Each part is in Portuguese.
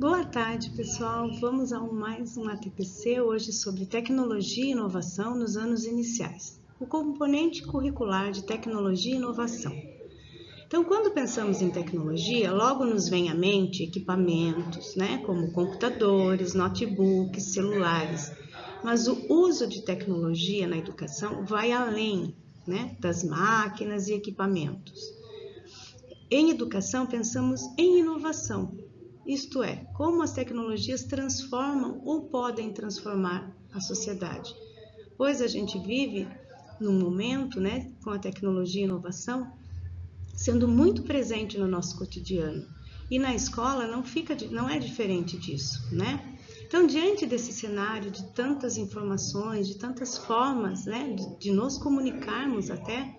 Boa tarde, pessoal. Vamos a mais um ATPC, hoje sobre tecnologia e inovação nos anos iniciais. O componente curricular de tecnologia e inovação. Então, quando pensamos em tecnologia, logo nos vem à mente equipamentos, como computadores, notebooks, celulares. Mas o uso de tecnologia na educação vai além, das máquinas e equipamentos. Em educação, pensamos em inovação. Isto é, como as tecnologias transformam ou podem transformar a sociedade. Pois a gente vive num momento, com a tecnologia e inovação, sendo muito presente no nosso cotidiano. E na escola não é diferente disso, Então, diante desse cenário de tantas informações, de tantas formas, de nos comunicarmos até,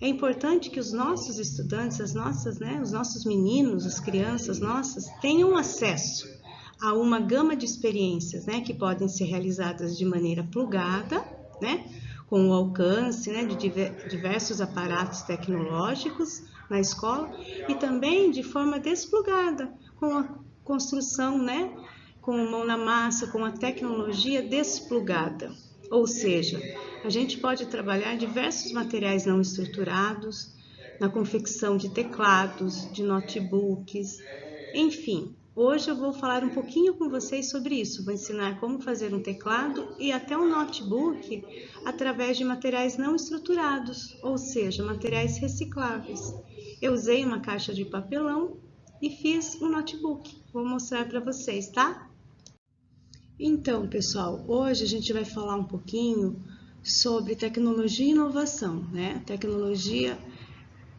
é importante que os nossos estudantes, os nossos meninos, as crianças nossas, tenham acesso a uma gama de experiências, que podem ser realizadas de maneira plugada, com o alcance, de diversos aparatos tecnológicos na escola, e também de forma desplugada, com a construção, com a mão na massa, com a tecnologia desplugada. Ou seja, a gente pode trabalhar diversos materiais não estruturados, na confecção de teclados, de notebooks, enfim. Hoje eu vou falar um pouquinho com vocês sobre isso, vou ensinar como fazer um teclado e até um notebook através de materiais não estruturados, ou seja, materiais recicláveis. Eu usei uma caixa de papelão e fiz um notebook, vou mostrar para vocês, tá? Então, pessoal, hoje a gente vai falar um pouquinho sobre tecnologia e inovação, Tecnologia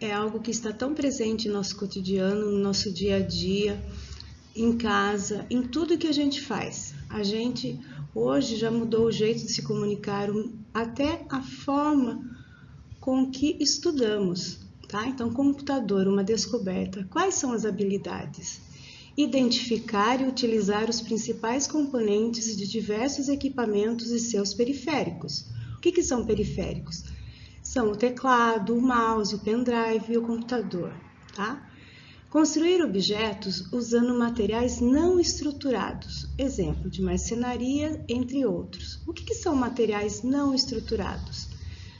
é algo que está tão presente no nosso cotidiano, no nosso dia a dia, em casa, em tudo que a gente faz. A gente hoje já mudou o jeito de se comunicar, até a forma com que estudamos, tá? Então, computador, uma descoberta. Quais são as habilidades? Identificar e utilizar os principais componentes de diversos equipamentos e seus periféricos. O que são periféricos? São o teclado, o mouse, o pendrive e o computador, tá? Construir objetos usando materiais não estruturados, exemplo de marcenaria, entre outros. O que são materiais não estruturados?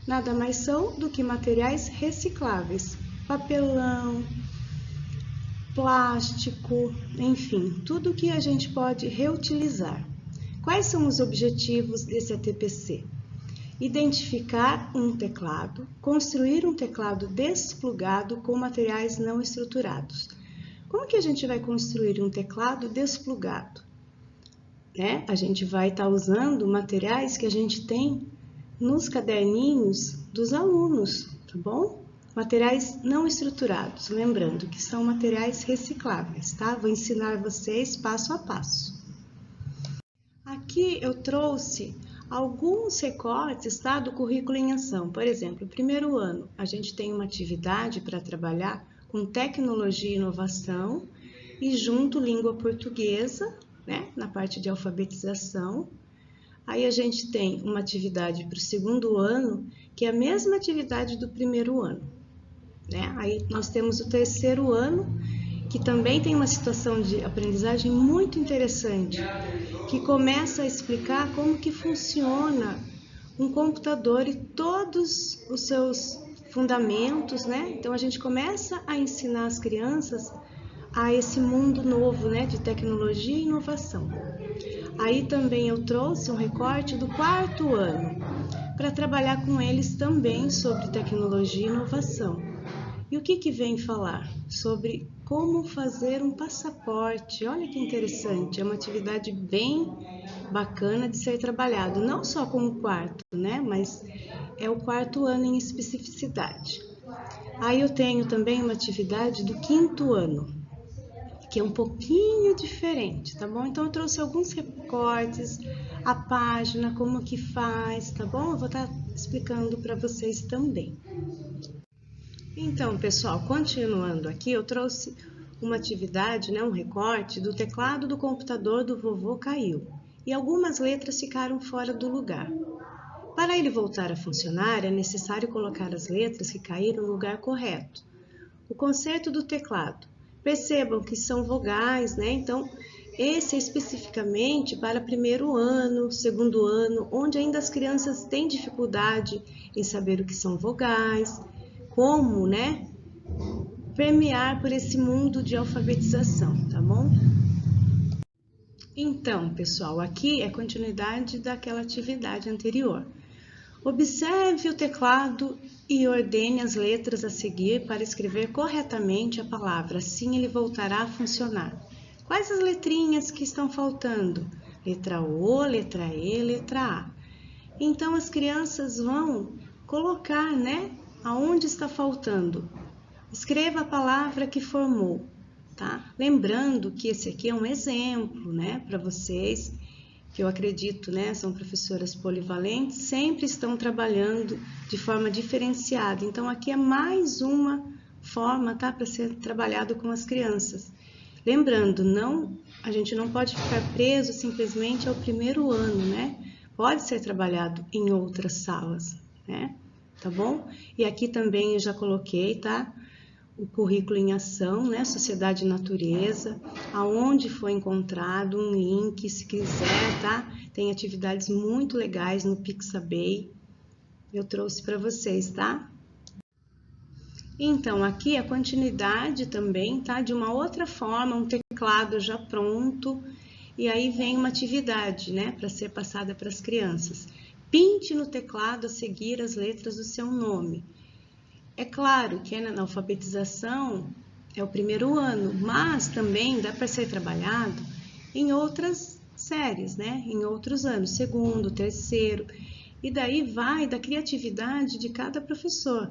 Nada mais são do que materiais recicláveis, papelão, plástico, enfim, tudo que a gente pode reutilizar. Quais são os objetivos desse ATPC? Identificar um teclado, construir um teclado desplugado com materiais não estruturados. Como que a gente vai construir um teclado desplugado? A gente vai estar usando materiais que a gente tem nos caderninhos dos alunos, tá bom? Materiais não estruturados, lembrando que são materiais recicláveis, tá? Vou ensinar vocês passo a passo. Aqui eu trouxe alguns recortes, tá, do currículo em ação. Por exemplo, no primeiro ano, a gente tem uma atividade para trabalhar com tecnologia e inovação e junto língua portuguesa, na parte de alfabetização. Aí a gente tem uma atividade para o segundo ano, que é a mesma atividade do primeiro ano. Aí nós temos o terceiro ano, que também tem uma situação de aprendizagem muito interessante, que começa a explicar como que funciona um computador e todos os seus fundamentos, Então a gente começa a ensinar as crianças a esse mundo novo, de tecnologia e inovação. Aí também eu trouxe um recorte do quarto ano, para trabalhar com eles também sobre tecnologia e inovação. E o que vem falar? Sobre como fazer um passaporte. Olha que interessante, é uma atividade bem bacana de ser trabalhado, não só com o quarto, mas é o quarto ano em especificidade. Aí eu tenho também uma atividade do quinto ano, que é um pouquinho diferente, tá bom? Então eu trouxe alguns recortes, a página, como que faz, tá bom? Eu vou estar explicando para vocês também. Então, pessoal, continuando aqui, eu trouxe uma atividade, um recorte do teclado do computador do vovô caiu e algumas letras ficaram fora do lugar. Para ele voltar a funcionar, é necessário colocar as letras que caíram no lugar correto. O conserto do teclado. Percebam que são vogais, Então, Esse é especificamente para primeiro ano, segundo ano, onde ainda as crianças têm dificuldade em saber o que são vogais, como, né, permear por esse mundo de alfabetização, tá bom? Então, pessoal, aqui é continuidade daquela atividade anterior. Observe o teclado e ordene as letras a seguir para escrever corretamente a palavra, assim ele voltará a funcionar. Quais as letrinhas que estão faltando? Letra O, letra E, letra A. Então as crianças vão colocar, né, aonde está faltando. Escreva a palavra que formou, tá? Lembrando que esse aqui é um exemplo, né, para vocês, que eu acredito, né, são professoras polivalentes, sempre estão trabalhando de forma diferenciada. Então, aqui é mais uma forma, tá, para ser trabalhado com as crianças. Lembrando, a gente não pode ficar preso simplesmente ao primeiro ano, né? Pode ser trabalhado em outras salas, né? Tá bom? E aqui também eu já coloquei, tá? O currículo em ação, né? Sociedade e Natureza, aonde foi encontrado um link, se quiser, tá? Tem atividades muito legais no Pixabay, eu trouxe para vocês, tá? Então, aqui a continuidade também, tá? De uma outra forma, um teclado já pronto, e aí vem uma atividade, né? Para ser passada para as crianças. Pinte no teclado a seguir as letras do seu nome. É claro que na alfabetização é o primeiro ano, mas também dá para ser trabalhado em outras séries, né? Em outros anos, segundo, terceiro, e daí vai da criatividade de cada professor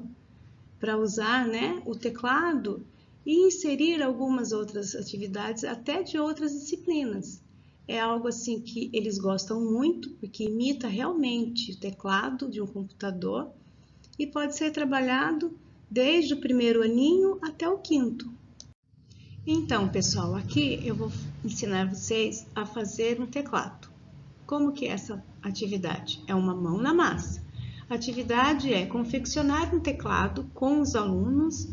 para usar, né, o teclado e inserir algumas outras atividades até de outras disciplinas. É algo assim que eles gostam muito, porque imita realmente o teclado de um computador e pode ser trabalhado desde o primeiro aninho até o quinto. Então, pessoal, aqui eu vou ensinar vocês a fazer um teclado. Como que é essa atividade? É uma mão na massa. A atividade é confeccionar um teclado com os alunos,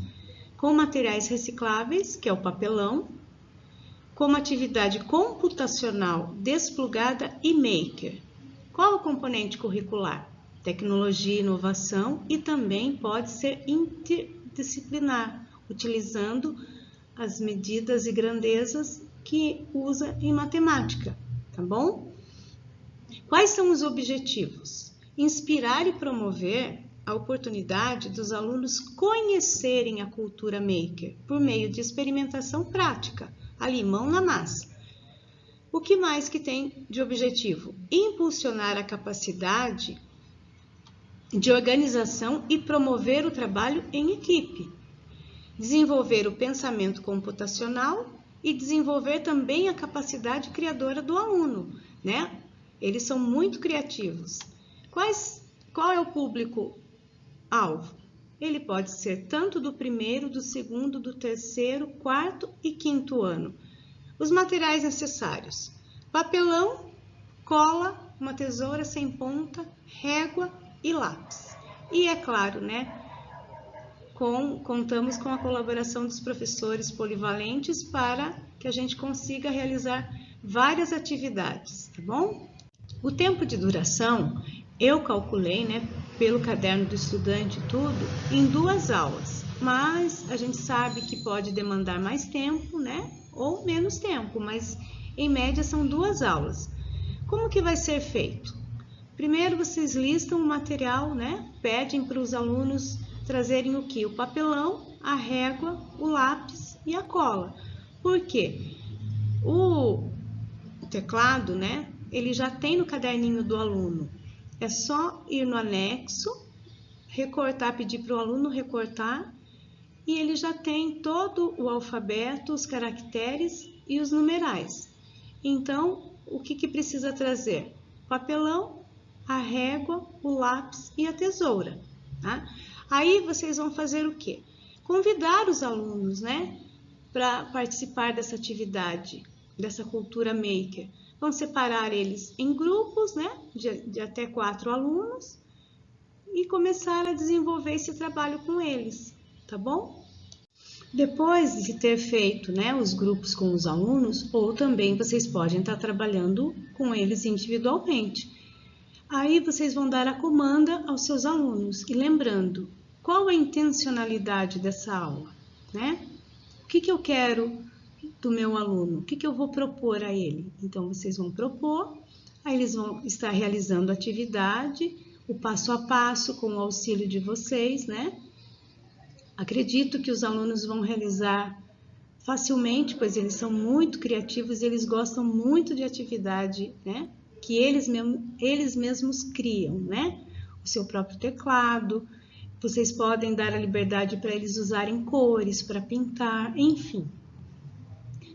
com materiais recicláveis, que é o papelão, como atividade computacional desplugada e maker. Qual o componente curricular? Tecnologia e inovação, e também pode ser interdisciplinar, utilizando as medidas e grandezas que usa em matemática, tá bom? Quais são os objetivos? Inspirar e promover a oportunidade dos alunos conhecerem a cultura maker por meio de experimentação prática, ali, mão na massa. O que mais que tem de objetivo? Impulsionar a capacidade de organização e promover o trabalho em equipe. Desenvolver o pensamento computacional e desenvolver também a capacidade criadora do aluno, né? Eles são muito criativos. Qual é o público-alvo? Ele pode ser tanto do primeiro, do segundo, do terceiro, quarto e quinto ano. Os materiais necessários: papelão, cola, uma tesoura sem ponta, régua e lápis. E é claro, né? Contamos com a colaboração dos professores polivalentes para que a gente consiga realizar várias atividades, tá bom? O tempo de duração eu calculei, né, pelo caderno do estudante e tudo, em 2 aulas, mas a gente sabe que pode demandar mais tempo, né, ou menos tempo, mas em média são 2 aulas. Como que vai ser feito? Primeiro vocês listam o material, né, pedem para os alunos trazerem o que? O papelão, a régua, o lápis e a cola. Por quê? O teclado, né, ele já tem no caderninho do aluno. É só ir no anexo, recortar, pedir para o aluno recortar, e ele já tem todo o alfabeto, os caracteres e os numerais. Então, o que precisa trazer? Papelão, a régua, o lápis e a tesoura, tá? Aí vocês vão fazer o quê? Convidar os alunos, né, para participar dessa atividade, dessa cultura maker. Vão separar eles em grupos, né, de até 4 alunos e começar a desenvolver esse trabalho com eles, tá bom? Depois de ter feito, né, os grupos com os alunos, ou também vocês podem estar trabalhando com eles individualmente. Aí vocês vão dar a comanda aos seus alunos e lembrando, qual a intencionalidade dessa aula, né? O que eu quero do meu aluno? O que eu vou propor a ele? Então, vocês vão propor, aí eles vão estar realizando a atividade, o passo a passo com o auxílio de vocês, né? Acredito que os alunos vão realizar facilmente, pois eles são muito criativos e eles gostam muito de atividade, né? Que eles mesmos criam, né? O seu próprio teclado, vocês podem dar a liberdade para eles usarem cores, para pintar, enfim.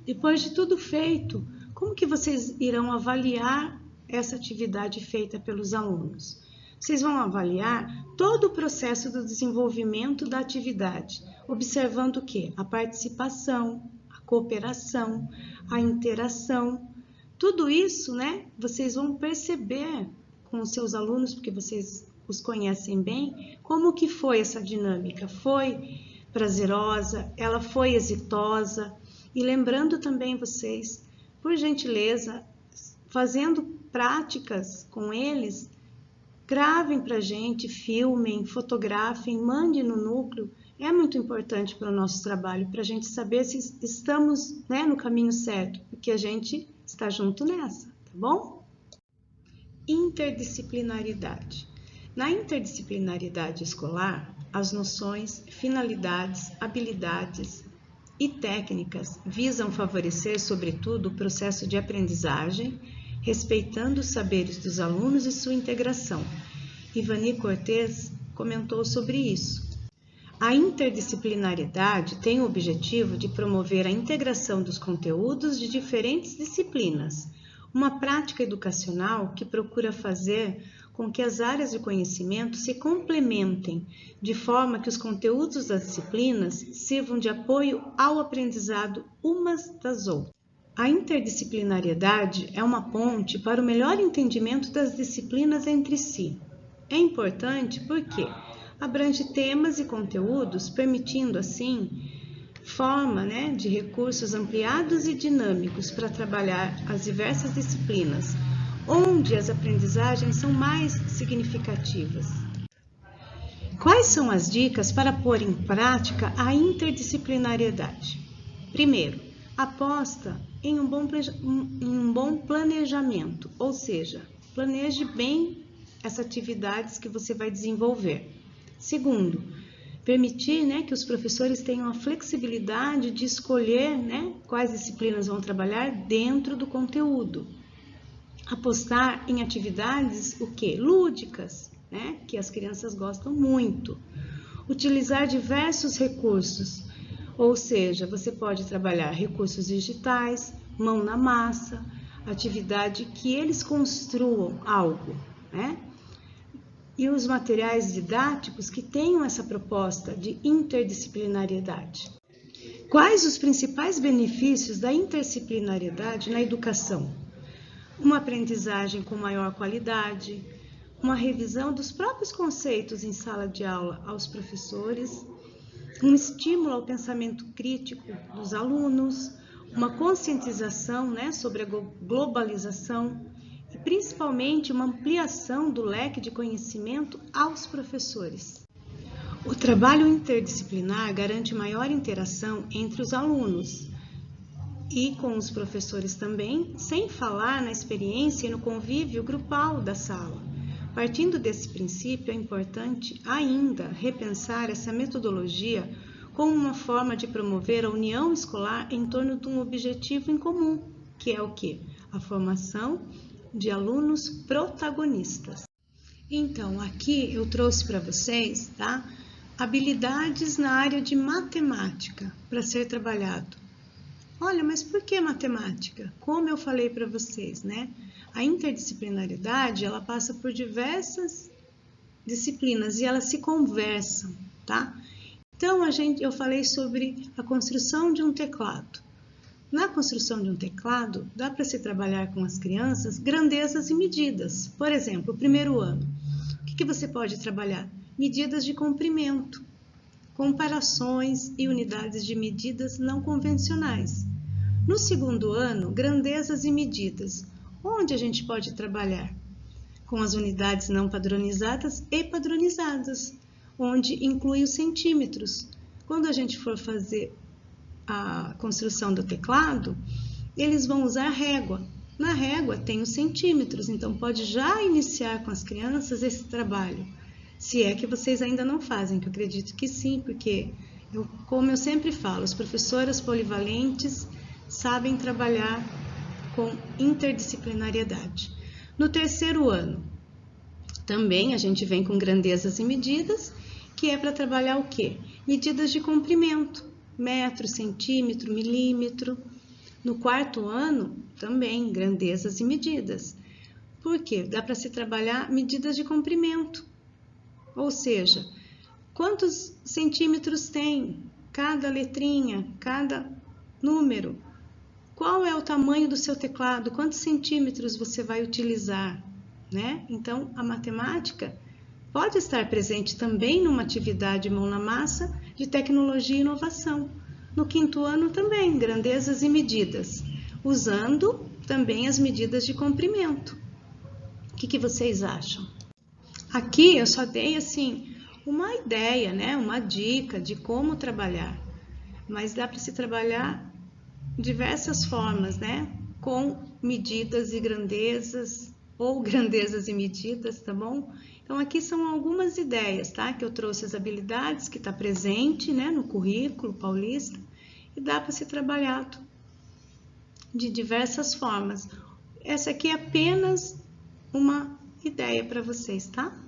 Depois de tudo feito, como que vocês irão avaliar essa atividade feita pelos alunos? Vocês vão avaliar todo o processo do desenvolvimento da atividade, observando o quê? A participação, a cooperação, a interação. Tudo isso, né, vocês vão perceber com os seus alunos, porque vocês os conhecem bem, como que foi essa dinâmica. Foi prazerosa, ela foi exitosa. E lembrando também vocês, por gentileza, fazendo práticas com eles, gravem para a gente, filmem, fotografem, mandem no núcleo. É muito importante para o nosso trabalho, para a gente saber se estamos, né, no caminho certo, porque a gente está junto nessa, tá bom? Interdisciplinaridade. Na interdisciplinaridade escolar, as noções, finalidades, habilidades e técnicas visam favorecer, sobretudo, o processo de aprendizagem, respeitando os saberes dos alunos e sua integração. Ivani Cortez comentou sobre isso. A interdisciplinaridade tem o objetivo de promover a integração dos conteúdos de diferentes disciplinas, uma prática educacional que procura fazer com que as áreas de conhecimento se complementem, de forma que os conteúdos das disciplinas sirvam de apoio ao aprendizado umas das outras. A interdisciplinariedade é uma ponte para o melhor entendimento das disciplinas entre si. É importante porque abrange temas e conteúdos, permitindo, assim, forma, né, de recursos ampliados e dinâmicos para trabalhar as diversas disciplinas, onde as aprendizagens são mais significativas. Quais são as dicas para pôr em prática a interdisciplinariedade? Primeiro, aposta em um bom planejamento, ou seja, planeje bem essas atividades que você vai desenvolver. Segundo, permitir, né, que os professores tenham a flexibilidade de escolher, né, quais disciplinas vão trabalhar dentro do conteúdo. Apostar em atividades lúdicas, né, que as crianças gostam muito. Utilizar diversos recursos, ou seja, você pode trabalhar recursos digitais, mão na massa, atividade que eles construam algo, né? E os materiais didáticos que tenham essa proposta de interdisciplinariedade. Quais os principais benefícios da interdisciplinariedade na educação? Uma aprendizagem com maior qualidade, uma revisão dos próprios conceitos em sala de aula aos professores, um estímulo ao pensamento crítico dos alunos, uma conscientização, né, sobre a globalização, e principalmente uma ampliação do leque de conhecimento aos professores. O trabalho interdisciplinar garante maior interação entre os alunos e com os professores também, sem falar na experiência e no convívio grupal da sala. Partindo desse princípio, é importante ainda repensar essa metodologia como uma forma de promover a união escolar em torno de um objetivo em comum, que é o quê? A formação de alunos protagonistas. Então, aqui eu trouxe para vocês, tá? Habilidades na área de matemática para ser trabalhado. Olha, mas por que matemática? Como eu falei para vocês, né? A interdisciplinaridade, ela passa por diversas disciplinas e elas se conversam, tá? Então, eu falei sobre a construção de um teclado. Na construção de um teclado, dá para se trabalhar com as crianças grandezas e medidas. Por exemplo, o primeiro ano. O que você pode trabalhar? Medidas de comprimento. comparações e unidades de medidas não convencionais. No segundo ano, grandezas e medidas, onde a gente pode trabalhar com as unidades não padronizadas e padronizadas, onde inclui os centímetros. Quando a gente for fazer a construção do teclado, eles vão usar régua. Na régua tem os centímetros, então pode já iniciar com as crianças esse trabalho. Se é que vocês ainda não fazem, que eu acredito que sim, porque, como eu sempre falo, as professoras polivalentes sabem trabalhar com interdisciplinariedade. No terceiro ano, também a gente vem com grandezas e medidas, que é para trabalhar o quê? Medidas de comprimento, metro, centímetro, milímetro. No quarto ano, também grandezas e medidas. Por quê? Dá para se trabalhar medidas de comprimento. Ou seja, quantos centímetros tem cada letrinha, cada número? Qual é o tamanho do seu teclado? Quantos centímetros você vai utilizar? Né? Então, a matemática pode estar presente também numa atividade mão na massa de tecnologia e inovação. No quinto ano também, grandezas e medidas, usando também as medidas de comprimento. O que vocês acham? Aqui eu só dei assim uma ideia, né? Uma dica de como trabalhar, mas dá para se trabalhar diversas formas, né? Com medidas e grandezas ou grandezas e medidas, tá bom? Então aqui são algumas ideias, tá? Que eu trouxe as habilidades que está presente, né? No currículo paulista e dá para ser trabalhado de diversas formas. Essa aqui é apenas uma ideia para vocês, tá?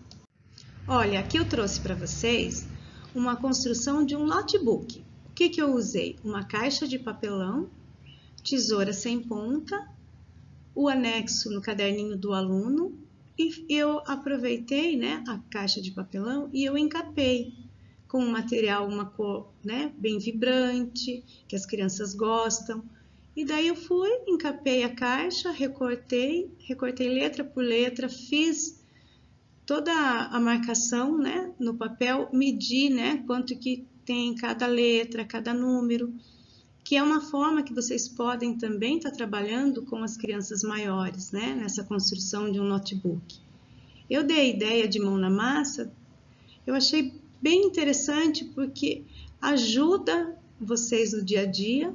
Olha, aqui eu trouxe para vocês uma construção de um notebook. O que eu usei? Uma caixa de papelão, tesoura sem ponta, o anexo no caderninho do aluno e eu aproveitei, né, a caixa de papelão e eu encapei com um material, uma cor, né, bem vibrante, que as crianças gostam. E daí eu fui, encapei a caixa, recortei letra por letra, fiz toda a marcação, né, no papel, medi, né, quanto que tem cada letra, cada número, que é uma forma que vocês podem também estar trabalhando com as crianças maiores, né, nessa construção de um notebook. Eu dei a ideia de mão na massa, eu achei bem interessante porque ajuda vocês no dia a dia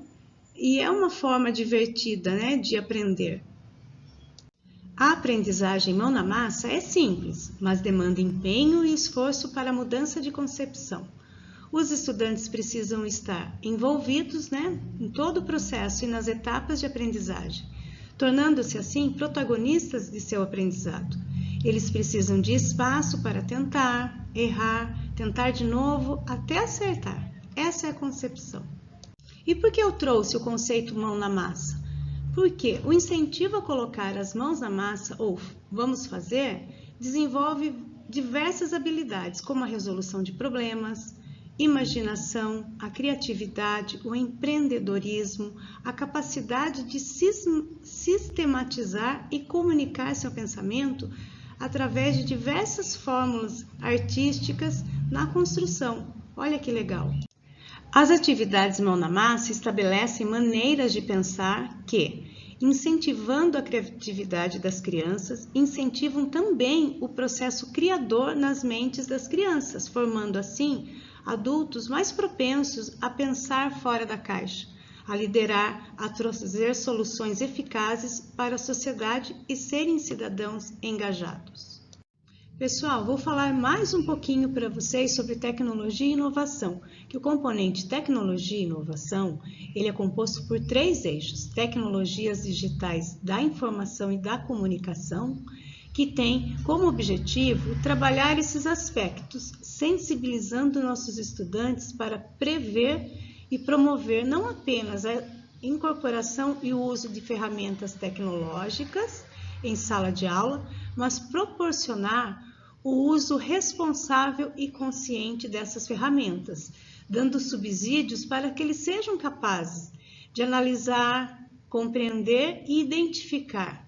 e é uma forma divertida, né, de aprender. A aprendizagem mão na massa é simples, mas demanda empenho e esforço para a mudança de concepção. Os estudantes precisam estar envolvidos, né, em todo o processo e nas etapas de aprendizagem, tornando-se assim protagonistas de seu aprendizado. Eles precisam de espaço para tentar, errar, tentar de novo até acertar. Essa é a concepção. E por que eu trouxe o conceito mão na massa? Porque o incentivo a colocar as mãos na massa, ou vamos fazer, desenvolve diversas habilidades, como a resolução de problemas, imaginação, a criatividade, o empreendedorismo, a capacidade de sistematizar e comunicar seu pensamento através de diversas fórmulas artísticas na construção. Olha que legal! As atividades mão na massa estabelecem maneiras de pensar que, incentivando a criatividade das crianças, incentivam também o processo criador nas mentes das crianças, formando assim adultos mais propensos a pensar fora da caixa, a liderar, a trazer soluções eficazes para a sociedade e serem cidadãos engajados. Pessoal, vou falar mais um pouquinho para vocês sobre tecnologia e inovação, que o componente tecnologia e inovação, ele é composto por 3 eixos: tecnologias digitais da informação e da comunicação, que tem como objetivo trabalhar esses aspectos, sensibilizando nossos estudantes para prever e promover não apenas a incorporação e o uso de ferramentas tecnológicas em sala de aula, mas proporcionar o uso responsável e consciente dessas ferramentas, dando subsídios para que eles sejam capazes de analisar, compreender e identificar.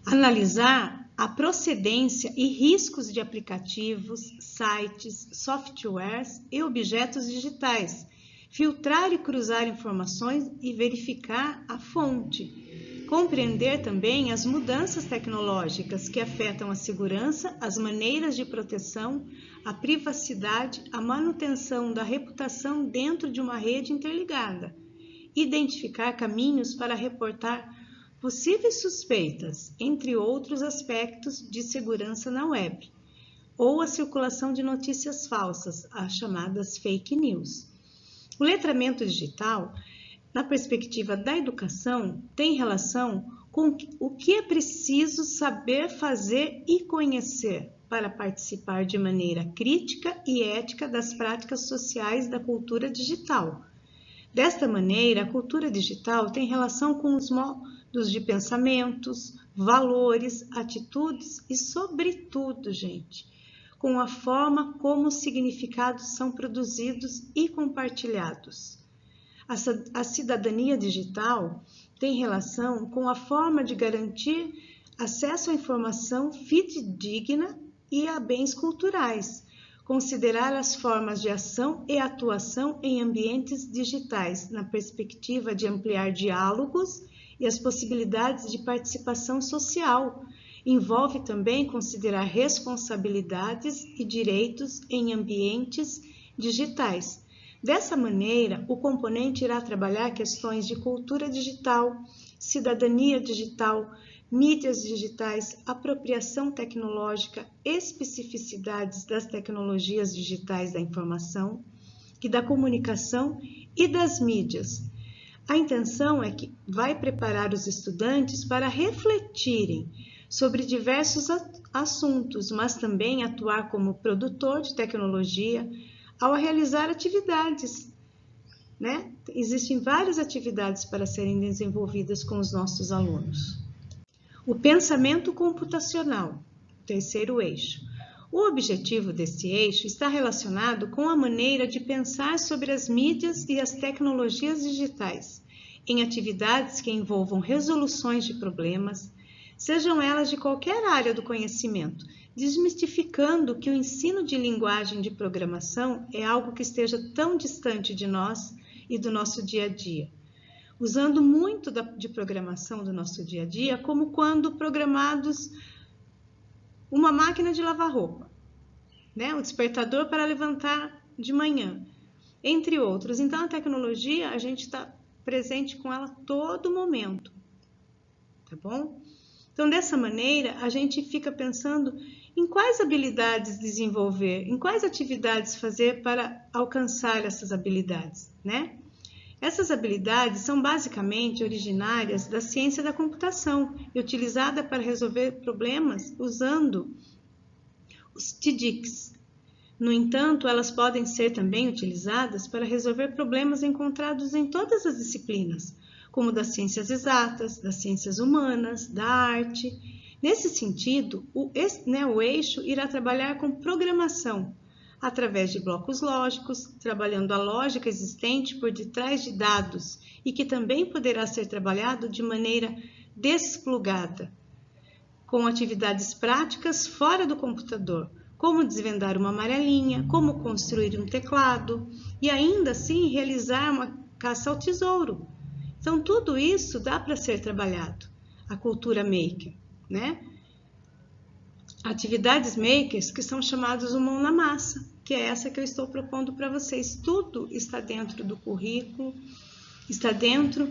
Analisar a procedência e riscos de aplicativos, sites, softwares e objetos digitais, filtrar e cruzar informações e verificar a fonte, compreender também as mudanças tecnológicas que afetam a segurança, as maneiras de proteção, a privacidade, a manutenção da reputação dentro de uma rede interligada, identificar caminhos para reportar possíveis suspeitas, entre outros aspectos de segurança na web, ou a circulação de notícias falsas, as chamadas fake news. O letramento digital, na perspectiva da educação, tem relação com o que é preciso saber fazer e conhecer para participar de maneira crítica e ética das práticas sociais da cultura digital. Desta maneira, a cultura digital tem relação com os modos de pensamentos, valores, atitudes e, sobretudo, gente, com a forma como os significados são produzidos e compartilhados. A cidadania digital tem relação com a forma de garantir acesso à informação fidedigna e a bens culturais, considerar as formas de ação e atuação em ambientes digitais, na perspectiva de ampliar diálogos e as possibilidades de participação social. Envolve também considerar responsabilidades e direitos em ambientes digitais. Dessa maneira, o componente irá trabalhar questões de cultura digital, cidadania digital, mídias digitais, apropriação tecnológica, especificidades das tecnologias digitais da informação e da comunicação e das mídias. A intenção é que vai preparar os estudantes para refletirem sobre diversos assuntos, mas também atuar como produtor de tecnologia ao realizar atividades, né? Existem várias atividades para serem desenvolvidas com os nossos alunos. O pensamento computacional, terceiro eixo. O objetivo desse eixo está relacionado com a maneira de pensar sobre as mídias e as tecnologias digitais, em atividades que envolvam resoluções de problemas, sejam elas de qualquer área do conhecimento, desmistificando que o ensino de linguagem de programação é algo que esteja tão distante de nós e do nosso dia a dia. Usando muito de programação do nosso dia a dia, como quando programados uma máquina de lavar roupa, né? O despertador para levantar de manhã, entre outros. Então, a tecnologia, a gente está presente com ela a todo momento, tá bom? Então, dessa maneira, a gente fica pensando em quais habilidades desenvolver, em quais atividades fazer para alcançar essas habilidades, né? Essas habilidades são basicamente originárias da ciência da computação e utilizada para resolver problemas usando os TDICs. No entanto, elas podem ser também utilizadas para resolver problemas encontrados em todas as disciplinas, como das ciências exatas, das ciências humanas, da arte. Nesse sentido, o eixo irá trabalhar com programação, através de blocos lógicos, trabalhando a lógica existente por detrás de dados e que também poderá ser trabalhado de maneira desplugada, com atividades práticas fora do computador, como desvendar uma amarelinha, como construir um teclado e ainda assim realizar uma caça ao tesouro. Então, tudo isso dá para ser trabalhado, a cultura maker, né? Atividades makers que são chamadas o mão na massa, que é essa que eu estou propondo para vocês. Tudo está dentro do currículo, está dentro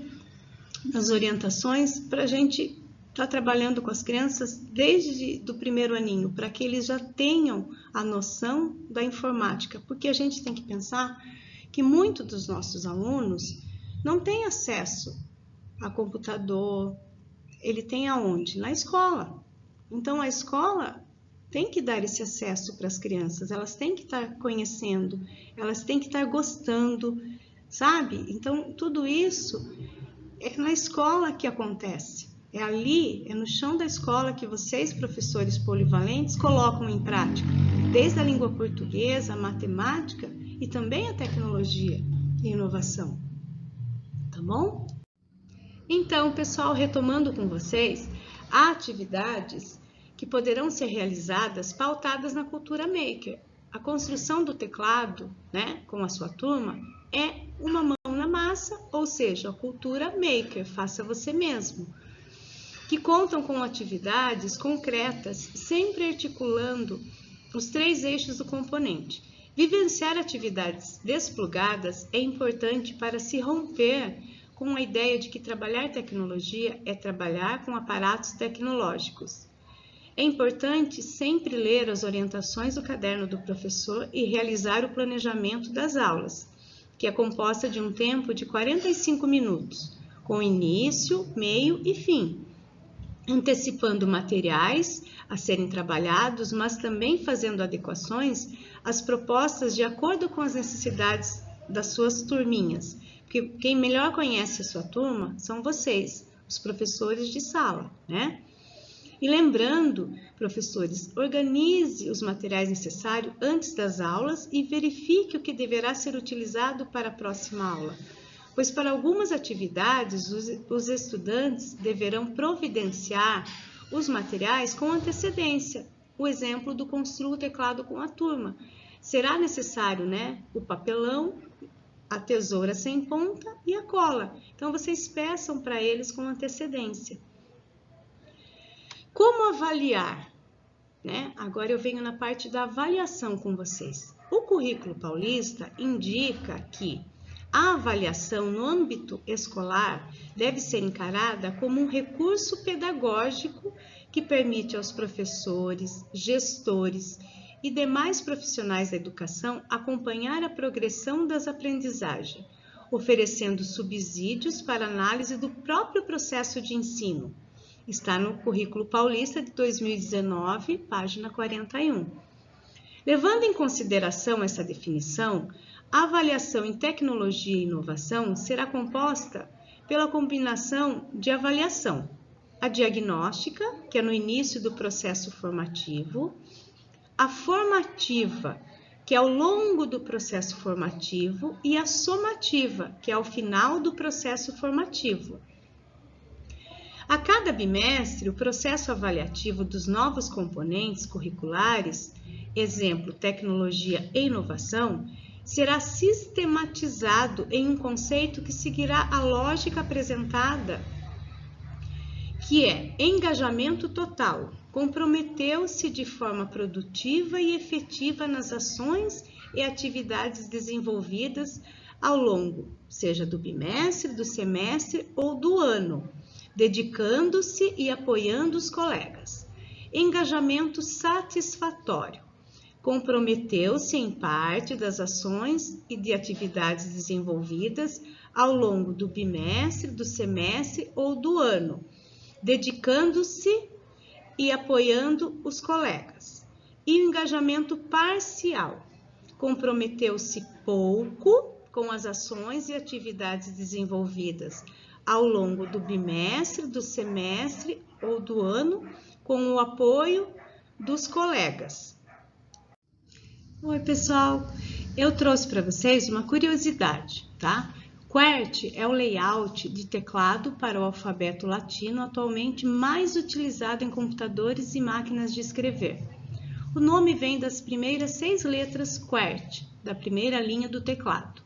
das orientações para a gente estar trabalhando com as crianças desde do primeiro aninho, para que eles já tenham a noção da informática, porque a gente tem que pensar que muitos dos nossos alunos não têm acesso a computador. Ele tem aonde? Na escola. Então, a escola tem que dar esse acesso para as crianças, elas têm que estar conhecendo, elas têm que estar gostando, sabe? Então, tudo isso é na escola que acontece. É ali, é no chão da escola que vocês, professores polivalentes, colocam em prática, desde a língua portuguesa, a matemática e também a tecnologia e inovação. Tá bom? Então, pessoal, retomando com vocês, há atividades que poderão ser realizadas pautadas na cultura maker. A construção do teclado, né, com a sua turma, é uma mão na massa, ou seja, a cultura maker, faça você mesmo, que contam com atividades concretas, sempre articulando os 3 eixos do componente. Vivenciar atividades desplugadas é importante para se romper com a ideia de que trabalhar tecnologia é trabalhar com aparatos tecnológicos. É importante sempre ler as orientações do caderno do professor e realizar o planejamento das aulas, que é composta de um tempo de 45 minutos, com início, meio e fim, antecipando materiais a serem trabalhados, mas também fazendo adequações às propostas de acordo com as necessidades das suas turminhas, porque quem melhor conhece a sua turma são vocês, os professores de sala, né? E lembrando, professores, organize os materiais necessários antes das aulas e verifique o que deverá ser utilizado para a próxima aula, pois para algumas atividades os estudantes deverão providenciar os materiais com antecedência. O exemplo do construa o teclado com a turma. Será necessário, né, o papelão, a tesoura sem ponta e a cola. Então, vocês peçam para eles com antecedência. Como avaliar? Né? Agora eu venho na parte da avaliação com vocês. O Currículo Paulista indica que a avaliação no âmbito escolar deve ser encarada como um recurso pedagógico que permite aos professores, gestores e demais profissionais da educação acompanhar a progressão das aprendizagens, oferecendo subsídios para análise do próprio processo de ensino. Está no Currículo Paulista de 2019, página 41. Levando em consideração essa definição, a avaliação em tecnologia e inovação será composta pela combinação de avaliação, a diagnóstica, que é no início do processo formativo, a formativa, que é ao longo do processo formativo, e a somativa, que é ao final do processo formativo. A cada bimestre, o processo avaliativo dos novos componentes curriculares, exemplo, tecnologia e inovação, será sistematizado em um conceito que seguirá a lógica apresentada, que é engajamento total. Comprometeu-se de forma produtiva e efetiva nas ações e atividades desenvolvidas ao longo, seja do bimestre, do semestre ou do ano, dedicando-se e apoiando os colegas. Engajamento satisfatório. Comprometeu-se em parte das ações e de atividades desenvolvidas ao longo do bimestre, do semestre ou do ano, dedicando-se e apoiando os colegas. E o engajamento parcial. Comprometeu-se pouco com as ações e atividades desenvolvidas ao longo do bimestre, do semestre ou do ano, com o apoio dos colegas. Oi, pessoal! Eu trouxe para vocês uma curiosidade, tá? QWERTY é o layout de teclado para o alfabeto latino atualmente mais utilizado em computadores e máquinas de escrever. O nome vem das primeiras 6 letras QWERTY, da primeira linha do teclado.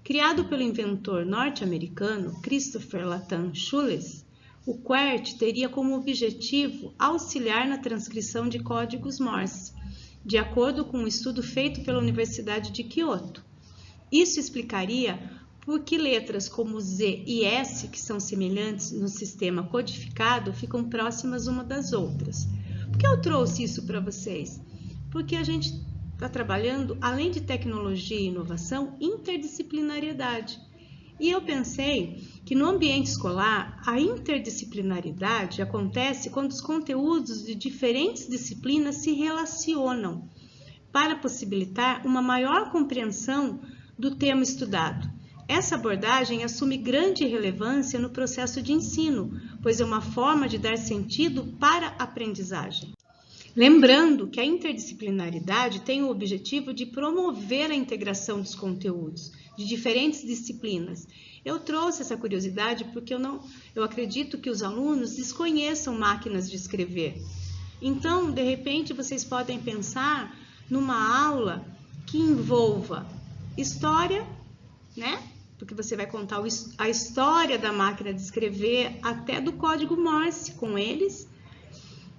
Criado pelo inventor norte-americano Christopher Latham Schules, o QWERTY teria como objetivo auxiliar na transcrição de códigos Morse, de acordo com um estudo feito pela Universidade de Kyoto. Isso explicaria por que letras como Z e S, que são semelhantes no sistema codificado, ficam próximas uma das outras. Por que eu trouxe isso para vocês? Porque a gente está trabalhando, além de tecnologia e inovação, interdisciplinariedade. E eu pensei que no ambiente escolar, a interdisciplinaridade acontece quando os conteúdos de diferentes disciplinas se relacionam para possibilitar uma maior compreensão do tema estudado. Essa abordagem assume grande relevância no processo de ensino, pois é uma forma de dar sentido para a aprendizagem. Lembrando que a interdisciplinaridade tem o objetivo de promover a integração dos conteúdos de diferentes disciplinas. Eu trouxe essa curiosidade porque eu acredito que os alunos desconheçam máquinas de escrever. Então, de repente, vocês podem pensar numa aula que envolva história, né? Porque você vai contar a história da máquina de escrever, até do código Morse com eles.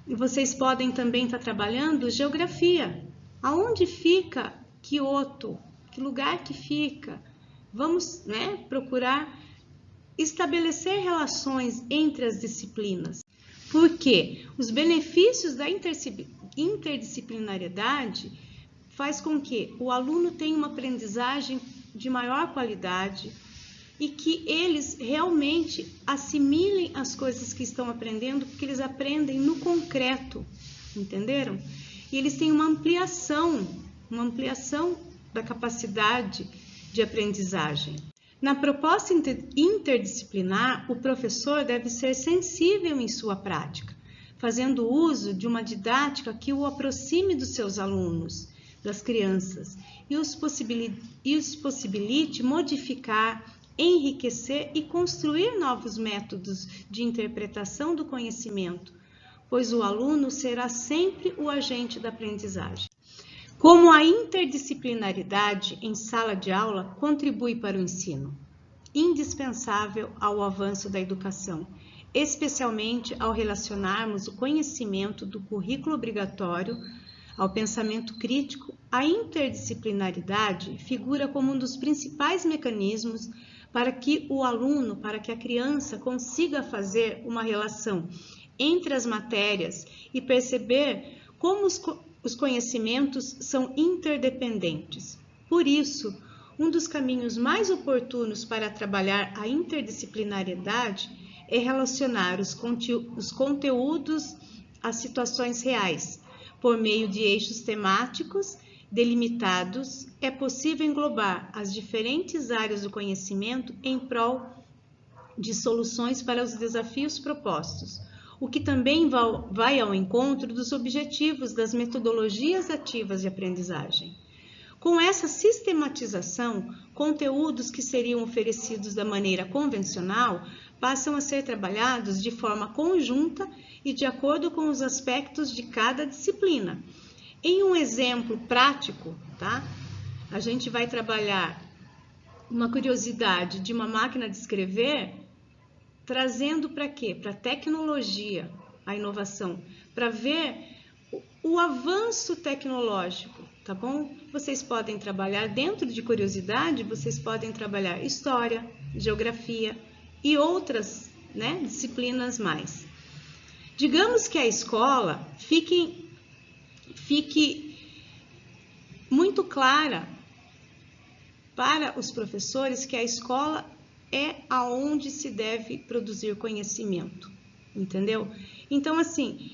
E vocês podem também estar trabalhando geografia. Aonde fica Kyoto? Que lugar que fica? Vamos, né, procurar estabelecer relações entre as disciplinas. Porque os benefícios da interdisciplinariedade faz com que o aluno tenha uma aprendizagem de maior qualidade e que eles realmente assimilem as coisas que estão aprendendo, porque eles aprendem no concreto, entenderam? E eles têm uma ampliação da capacidade de aprendizagem. Na proposta interdisciplinar, o professor deve ser sensível em sua prática, fazendo uso de uma didática que o aproxime dos seus alunos, das crianças, e os possibilite modificar, enriquecer e construir novos métodos de interpretação do conhecimento, pois o aluno será sempre o agente da aprendizagem. Como a interdisciplinaridade em sala de aula contribui para o ensino? Indispensável ao avanço da educação, especialmente ao relacionarmos o conhecimento do currículo obrigatório ao pensamento crítico, a interdisciplinaridade figura como um dos principais mecanismos para que o aluno, para que a criança consiga fazer uma relação entre as matérias e perceber como os conhecimentos são interdependentes. Por isso, um dos caminhos mais oportunos para trabalhar a interdisciplinariedade é relacionar os conteúdos às situações reais. Por meio de eixos temáticos delimitados, é possível englobar as diferentes áreas do conhecimento em prol de soluções para os desafios propostos, o que também vai ao encontro dos objetivos das metodologias ativas de aprendizagem. Com essa sistematização, conteúdos que seriam oferecidos da maneira convencional passam a ser trabalhados de forma conjunta e de acordo com os aspectos de cada disciplina. Em um exemplo prático, tá? A gente vai trabalhar uma curiosidade de uma máquina de escrever, trazendo para quê? Para a tecnologia, a inovação, para ver o avanço tecnológico, tá bom? Vocês podem trabalhar dentro de curiosidade, vocês podem trabalhar história, geografia e outras, né, disciplinas mais. Digamos que a escola fique muito clara para os professores que a escola é aonde se deve produzir conhecimento, entendeu? Então, assim,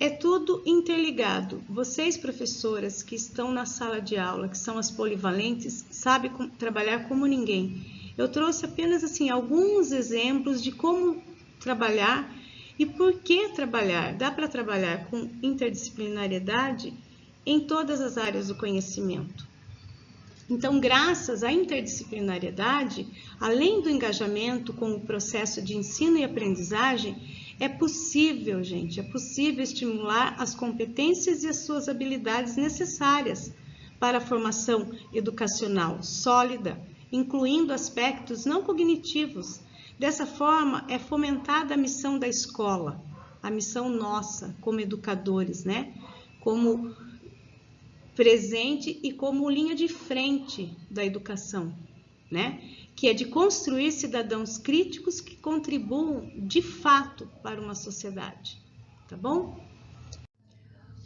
é tudo interligado. Vocês, professoras que estão na sala de aula, que são as polivalentes, sabem trabalhar como ninguém. Eu trouxe apenas assim alguns exemplos de como trabalhar e por que trabalhar. Dá para trabalhar com interdisciplinariedade em todas as áreas do conhecimento. Então, graças à interdisciplinariedade, além do engajamento com o processo de ensino e aprendizagem, é possível, gente, é possível estimular as competências e as suas habilidades necessárias para a formação educacional sólida, incluindo aspectos não cognitivos. Dessa forma, é fomentada a missão da escola, a missão nossa como educadores, né? Como presente e como linha de frente da educação, né? Que é de construir cidadãos críticos que contribuam de fato para uma sociedade, tá bom?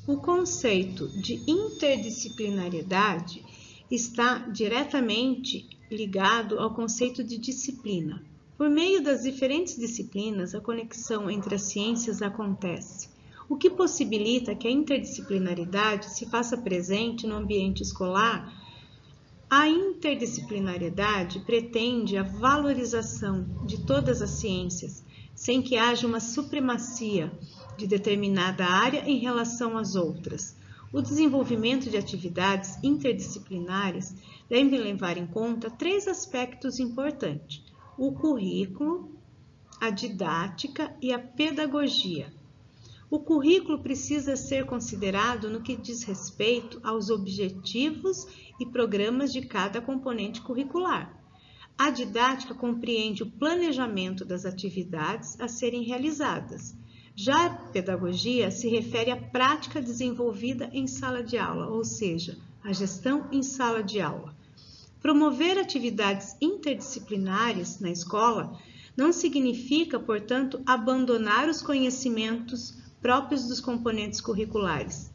O conceito de interdisciplinariedade está diretamente ligado ao conceito de disciplina. Por meio das diferentes disciplinas, a conexão entre as ciências acontece, o que possibilita que a interdisciplinaridade se faça presente no ambiente escolar. A interdisciplinariedade pretende a valorização de todas as ciências, sem que haja uma supremacia de determinada área em relação às outras. O desenvolvimento de atividades interdisciplinares deve levar em conta 3 aspectos importantes: o currículo, a didática e a pedagogia. O currículo precisa ser considerado no que diz respeito aos objetivos e programas de cada componente curricular. A didática compreende o planejamento das atividades a serem realizadas. Já a pedagogia se refere à prática desenvolvida em sala de aula, ou seja, a gestão em sala de aula. Promover atividades interdisciplinares na escola não significa, portanto, abandonar os conhecimentos próprios dos componentes curriculares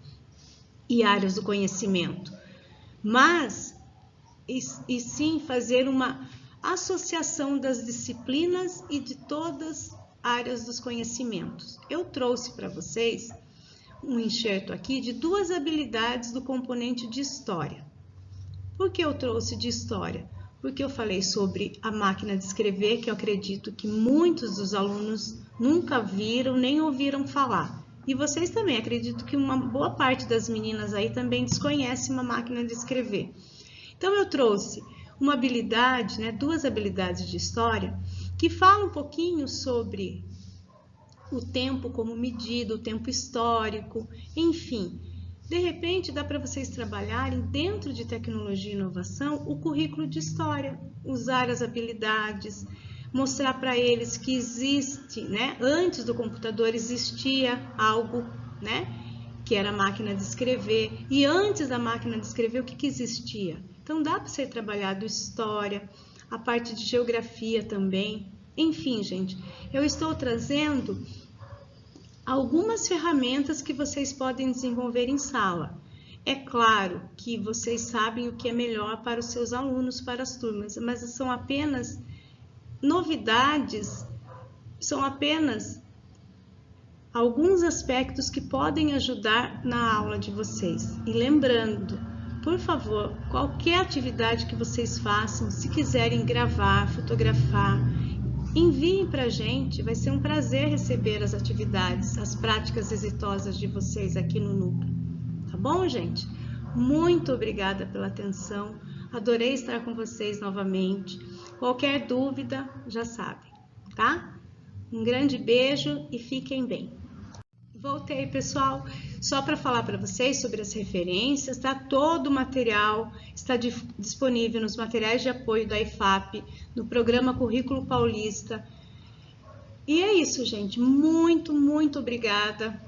e áreas do conhecimento, mas e sim fazer uma associação das disciplinas e de todas as áreas dos conhecimentos. Eu trouxe para vocês um enxerto aqui de 2 habilidades do componente de história. Por que eu trouxe de história? Porque eu falei sobre a máquina de escrever, que eu acredito que muitos dos alunos nunca viram nem ouviram falar. E vocês também, acredito que uma boa parte das meninas aí também desconhece uma máquina de escrever. Então eu trouxe uma habilidade, 2 habilidades de história, que falam um pouquinho sobre o tempo como medida, o tempo histórico, enfim. De repente, dá para vocês trabalharem dentro de tecnologia e inovação o currículo de história, usar as habilidades, mostrar para eles que existe, antes do computador existia algo, que era a máquina de escrever, e antes da máquina de escrever, o que existia? Então, dá para ser trabalhado história, a parte de geografia também. Enfim, gente, eu estou trazendo algumas ferramentas que vocês podem desenvolver em sala. É claro que vocês sabem o que é melhor para os seus alunos, para as turmas, mas são apenas novidades, são apenas alguns aspectos que podem ajudar na aula de vocês. E lembrando, por favor, qualquer atividade que vocês façam, se quiserem gravar, fotografar, enviem para a gente, vai ser um prazer receber as atividades, as práticas exitosas de vocês aqui no núcleo. Tá bom, gente? Muito obrigada pela atenção, adorei estar com vocês novamente. Qualquer dúvida, já sabem, tá? Um grande beijo e fiquem bem. Voltei, pessoal, só para falar para vocês sobre as referências, tá? Todo o material está disponível nos materiais de apoio da IFAP, no programa Currículo Paulista. E é isso, gente. Muito, muito obrigada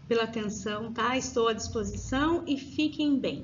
pela atenção, tá? Estou à disposição e fiquem bem.